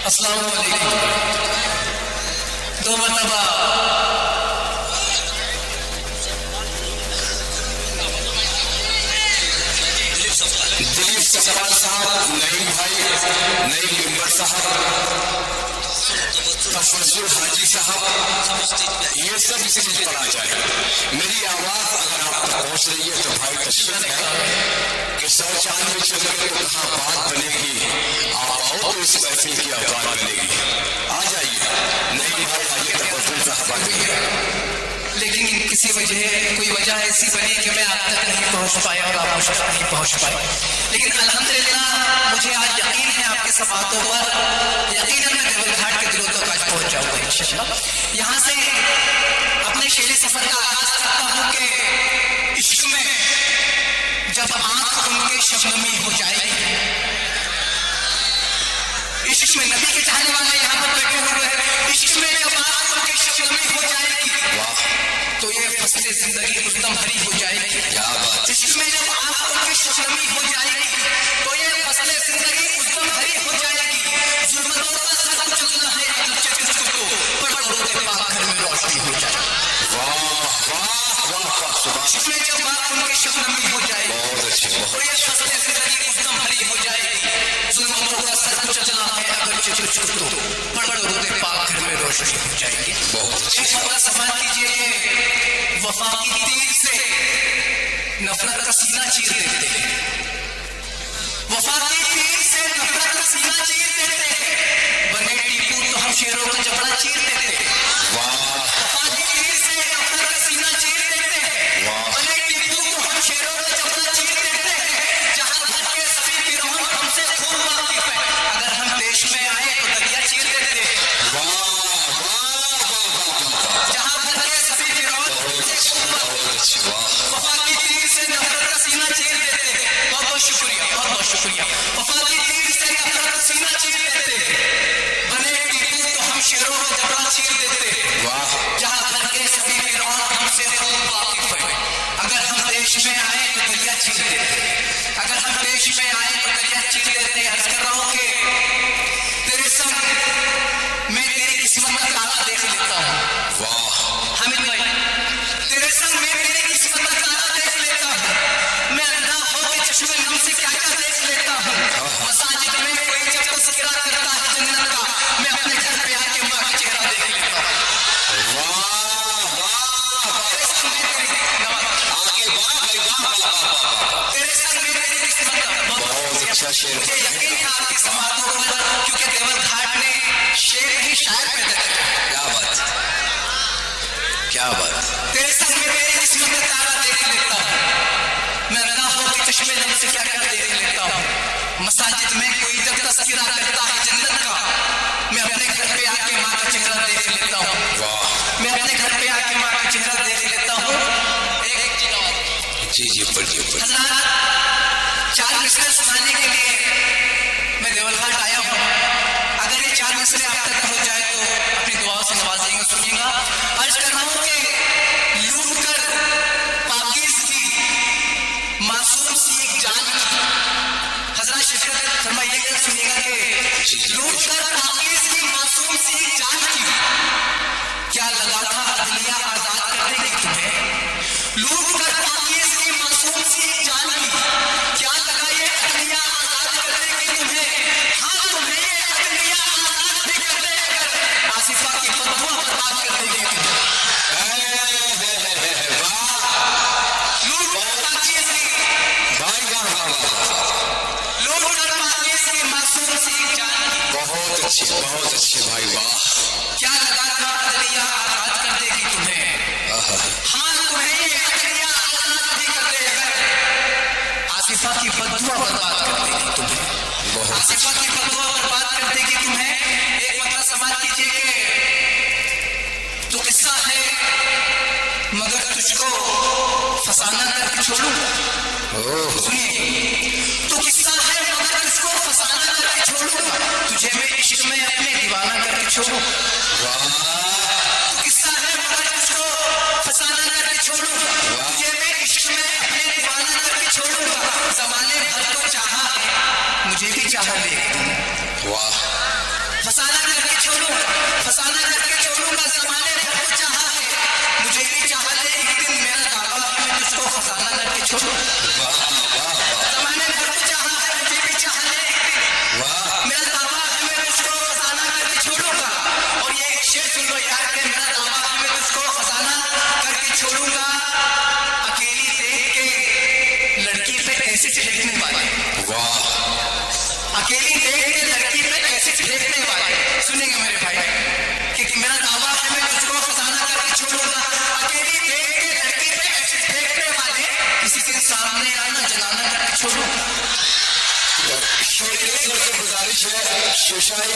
अस्सलाम वालेकुम। दो मरतबा दिलीप सवाल साहब, नईम भाई, नईम मेंबर साहब, तफज्जुल हाजी साहब, ये सब स्टेज पर आ जाए। मेरी आवाज अगर आप तक पहुंच रही है तो भाई तशरीफ है कि 100 चांद में चल गए तो कहाँ बात बनेगी। आप आओ तो इस महफिल की आवाज बनेगी। आ जाइए नईम भाई, आइए तफज्जुल साहब आ जाइए। लेकिन किसी वजह कोई वजह ऐसी बनी कि मैं आप तक नहीं पहुंच पाया और आप मुझ तक नहीं पहुंच पाए। लेकिन अल्हम्दुलिल्लाह मुझे आज यकीन है आपके समातों पर, यकीनन मैं देवल घाट के दिलों तक आज पहुंच जाऊंगा इंशाअल्लाह। यहाँ से अपने शेरे सफर का आगाज करता हूँ कि इश्क में जब आंख उनके शबनमी हो जाएगी, इश्क में नबी के चाहने वाले यहाँ पर बैठे हुए हैं, इश्क में जब आंख उनके शबनमी हो जाएगी तो ये फसले जिंदगी उद्दम हरी हो जाएगी। क्या बात। इश्क में जब आंख उनकी शबनमी हो जाएगी तो ये फसले जिंदगी उद्दम हरी हो जाएगी। जुल्मतों का सर चलना है अगरचे तुझको तो पर दरोगे पाक घर में रोशनी हो जाएगी। वाह वाह वाह वाह, सुभान। इश्क में जब आंख उनकी शबनमी हो जाएगी बहुत अच्छे, तो ये फसले जिंदगी उद्दम हरी हो जाएगी। जुल्मतों का सर चलना है अगरचे तुझको तो पर दरोगे पाक घर में रोशनी हो जाएगी। बहुत अच्छे। एक मौका सवाल कीजिए कि वफा की तीर से नफरत का सीना चीर देते हैं, वफा की तीर से नफरत का सीना चीर देते हैं, बने टीपू तो हम शेरों का जबड़ा चीर देते हैं। वफा की तीर से नफरत का सीना चीर देते हैं, बने टीपू तो हम शेरों का जबड़ा चीर देते हैं। जहां घर के सभी गिरोह हमसे खूब वाकिफ है, अगर हम देश में आए तो दरिया चीर देते हैं। जहां घर के सभी गिरोह वफा की तीर से नफरत का सीना चीर देते हैं। बहुत बहुत शुक्रिया, बहुत बहुत शुक्रिया। वफा की तीर से नफरत का सीना चीर देते हैं, बने टीपू तो हम शेरों का जबड़ा चीर देते हैं। जहां घर के सभी गिरोह हमसे खूब वाकिफ है, अगर हम देश में आए तो दरिया चीर देते हैं, अगर हम देश में आए तो दरिया चीर देते हैं। अर्ज कर रहा हूं कि तेरे संग मैं तेरी किस्मत का तारा देख लेता हूं। हामिद भाई, तेरे संग मैं तेरी किस्मत का तारा देख लेता हूं। मैं अंधा होकर चश्मे नम से क्या क्या देख लेता हूं। मसाजिद में कोई जब तज़किरा करता है जन्नत का, मैं अपने घर पे आके माँ का चेहरा देख लेता हूं। तेरे संग मैं तेरी किस्मत का बहुत अच्छा शेर। मुझे यकीन है आपके समातों पर, क्योंकि देवल घाट ने शेर नहीं शायर पैदा किया। क्या बात, क्या बात। तेरे संग में तेरी किस्मत का तारा देख लेता हूँ, मैं अंधा होकर चश्मे नम से क्या क्या देख लेता हूँ। मसाजिद में कोई जब तज़किरा करता है जन्नत का, मैं अपने घर पे आके माँ का चेहरा देख लेता हूँ। मैं अपने घर पे आके माँ का चेहरा देख लेता हूँ। एक जी जी, पढ़िए पढ़िए। हज़रात, 4 मिसरे सुनाने के लिए मैं देवल घाट आया हूँ। अगर ये 4 मिसरे आप तक हो जाए तो अपनी दुआओं से नवाजेंगे, सुनिएगा। अर्ज कर रहा हूँ कि लूट कर पाकीज़गी मासूम सी एक जान की, हज़रात शिरकत फरमाइएगा, सुनिएगा कि लूट कर पाकीज़गी मासूम सी एक जान की, क्या लगा था अदलिया आजाद करने की तुम्हें। लूट कर पाकीज़गी मासूम सी एक जान की, क्या लगा ये अदलिया आजाद करने की तुम्हें। हाँ, तुम्हें ये अदलिया आजाद भी कर दे अगर आसिफा की फतवा बर्बाद कर देगी तुम्हें। लूट कर पाकीज़गी, लूट कर पाकीज़गी मासूम सी एक जान की, बहुत अच्छे भाई, वाह। क्या लगा था अदलिया आजाद कर देगी तुम्हें। हाँ, तुम्हें ये अदलिया आजाद भी कर दे अगर आसिफा की फतवा बर्बाद कर देगी तुम्हें। आसिफा की फतवा बर्बाद कर देगी तुम्हें। एक मतलब समाज कीजिए कि तो किस्सा है मगर तुझको फसाना करके छोड़ूंगा। सुनिए, तो किस्सा है मगर तुझको फसाना करके छोड़ूंगा, तुझे मैं इश्क में अपने दीवाना करके छोड़ूंगा। तो किस्सा है मगर तुझको फसाना करके छोड़ूंगा, तुझे मैं इश्क में अपने दीवाना करके छोड़ूंगा। जमाने भर को चाहा है, मुझे भी चाहा ले। वाह। फसा छोड़ो। जमाने भर को चाहा है, मुझे भी चाहा है एक दिन। मेरा दावा है मैं तुझको खजाना करके छोड़ूंगा। और ये एक शेर सुन लो यार के, मेरा दावा है मैं तुझको खजाना करके छोड़ूंगा। अकेली देख के लड़की पे ऐसे फेंकने वाले, अकेली देख के लड़की पे ऐसे फेंकने वाले, सुनेंगे मेरे भाई, क्योंकि मेरा दावा है मैं तुझको खजाना करके छोड़ूंगा। अकेली देख के लड़की पे ऐसे फेंकने वाले किसी के सामने आना जलाना करके छोड़ूंगा। शेरगिल सर से गुजारिश है, शिवशाही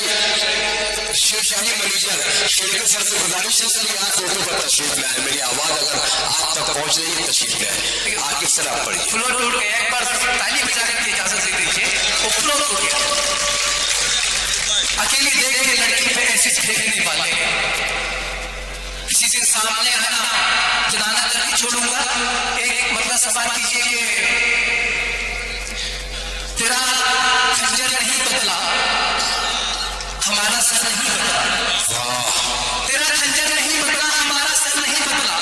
मैनेजर शेरगिल सर से गुजारिश है सर यहाँ फोटो पर तशरीफ लाए। मेरी आवाज अगर आप तक पहुंच रही है तशरीफ लाए। आगे सर आप पढ़िए। फ्लो टूट गया, एक बार ताली बजा करके इजाजत दे दीजिए। वो फ्लो टूट गया। अकेली देख के लड़की पे ऐसे फेंकने वाले किसी के सामने आना जलाना करके छोड़ूंगा। एक मतलब सवाल कीजिए कि तेरा खंजर नहीं बदला, हमारा सर नहीं बदला। तेरा खंजर नहीं बदला, हमारा सर नहीं बदला।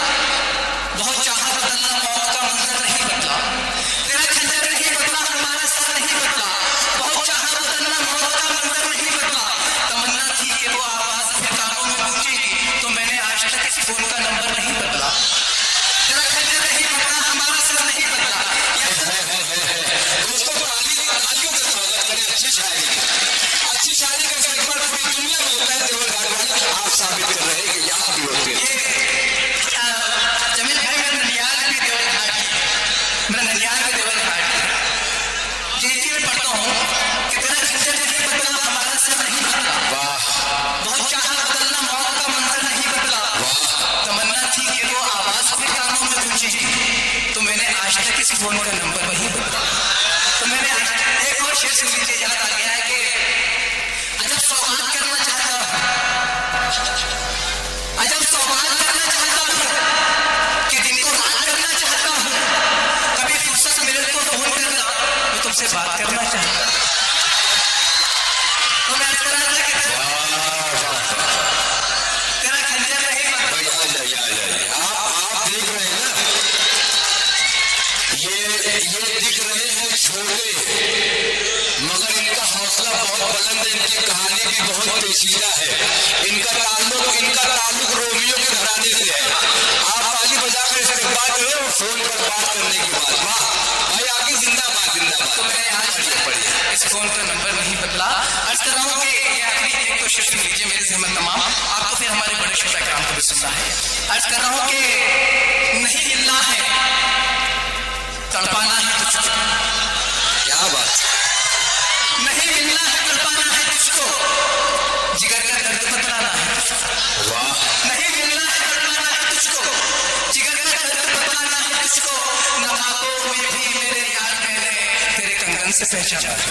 बहुत चाहा बदलना, मौत का मंजर नहीं बदला। तेरा खंजर नहीं बदला, हमारा सर नहीं बदला। बहुत चाहा बदलना, मौत का मंजर नहीं बदला। तमन्ना थी कि वो आवाज अपने कानों में गूंजेगी, तो मैंने आज तक इस फोन का नंबर नहीं बदला। तेरा खंजर नहीं बदला, हमारा सर नहीं बदला। अच्छी शायरी का इस्तेमाल पूरी दुनिया में होता है। देवर घाट वाले आप साबित कर रहे हैं कि यहाँ भी होते हैं। जमील भाई मेरा ननियाल भी देवर घाट है, मेरा ननियाल भी देवर घाट है। जेजी में पढ़ता हूँ कि तेरा खंजर नहीं बदला, हमारा सर नहीं बदला। बहुत चाहा बदलना, मौत का मंजर नहीं बदला। तमन्ना थी कि वो आवाज अपने कानों में गूंजेगी, तो मैंने आज तक इस फोन का नंबर नहीं बदला। तो मैंने एक और शेर सुन लीजिए, याद आ गया है कि अजब सौगात करना चाहता हूँ, अजब सौगात करना चाहता हूँ कि दिन को रात करना चाहता हूँ। कभी फुर्सत मिले तो फोन करना, मैं तुमसे बात करना चाहता हूँ। तो मैं कह रहा था कि तेरा खंजर नहीं बदला। आप देख रहे हैं ना, ये दिख रहे हैं छोटे, मगर इनका हौसला बहुत बुलंद है। इनकी कहानी भी बहुत पेचीदा है। इनका ताल्लुक रोमियो के घराने से है। आप ताली बजाकर इससे बात करें और फोन पर बात करने की बात। वाह भाई, आगे जिंदाबाद जिंदाबाद। तो मैंने आज तक इस फोन का नंबर नहीं बदला। अर्ज कर रहा हूँ कि ये आखिरी एक तो शेर सुन लीजिए मेरे ज़हमत तमाम, आपको फिर हमारे बड़े श्रोता किराम को भी सुनना है। अर्ज कर रहा हूँ कि नहीं मिलना है, तड़पाना है तुझको। क्या बात, नहीं मिलना है, तड़पाना है तुझको। जिगर का दर्द बतलाना है तुझको। वाह, नहीं मिलना है, तड़पाना है तुझको। जिगर का दर्द बतलाना है तुझको। नवाबों में भी मेरे यार मैंने तेरे कंगन से पहचाना है।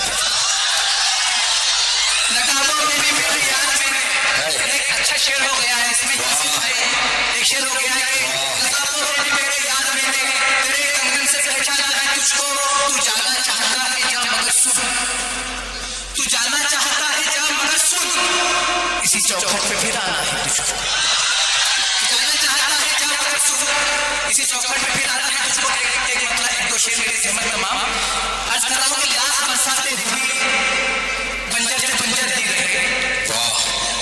नकाबों में भी मेरे यार मैंने, एक अच्छा शेर हो गया है इसमें। एक शेर हो गया है कि नकाबों में भी मेरे यार मैंने तेरे कंगन से पहचाना है तुझको। तू जाना चाहता है जा मगर सुन, तू जाना चाहता है जा मगर सुन, इसी चौखट पे फिर आना है तुझको। तू जाना चाहता है जा मगर सुन, इसी चौखट पे फिर आना है तुझको। एक मतलब एक दो शेर मेरे ज़हमत तमाम। अर्ज कर रहा हूँ कि लाख बरसाते हुई बंजर से बंजर ही रहे।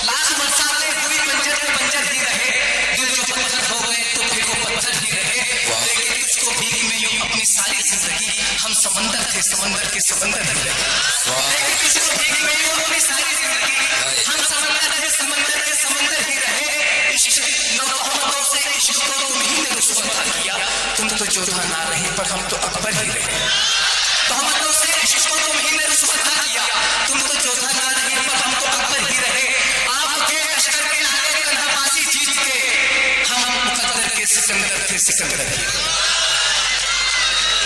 लाख बरसाते हुई बंजर से बंजर ही रहे। दिल जो पत्थर हो गए तो फिर वो पत्थर ही रहे। लेकिन तुझको भीग में यूं अपनी सारी जिंदगी हम समंदर थे, समंदर के समंदर ही रहे। लेकिन तुझको भीग में यूं अपनी सारी जिंदगी हम समंदर थे, समंदर के समंदर ही रहे। इश्क नौतों से इश्क को तुम्हीं ने रुसवा किया, तुम तो जोधा ना रहे पर हम तो अकबर ही रहे। तोहमतों से इश्क को तुम्हीं ने रुसवा किया, तुम तो जोधा ना रहे पर हम तो अकबर ही रहे। आपके लश्कर के आगे कन्हाबाजी जीत के हम मुकद्दर के सिकंदर थे, सिकंदर ही।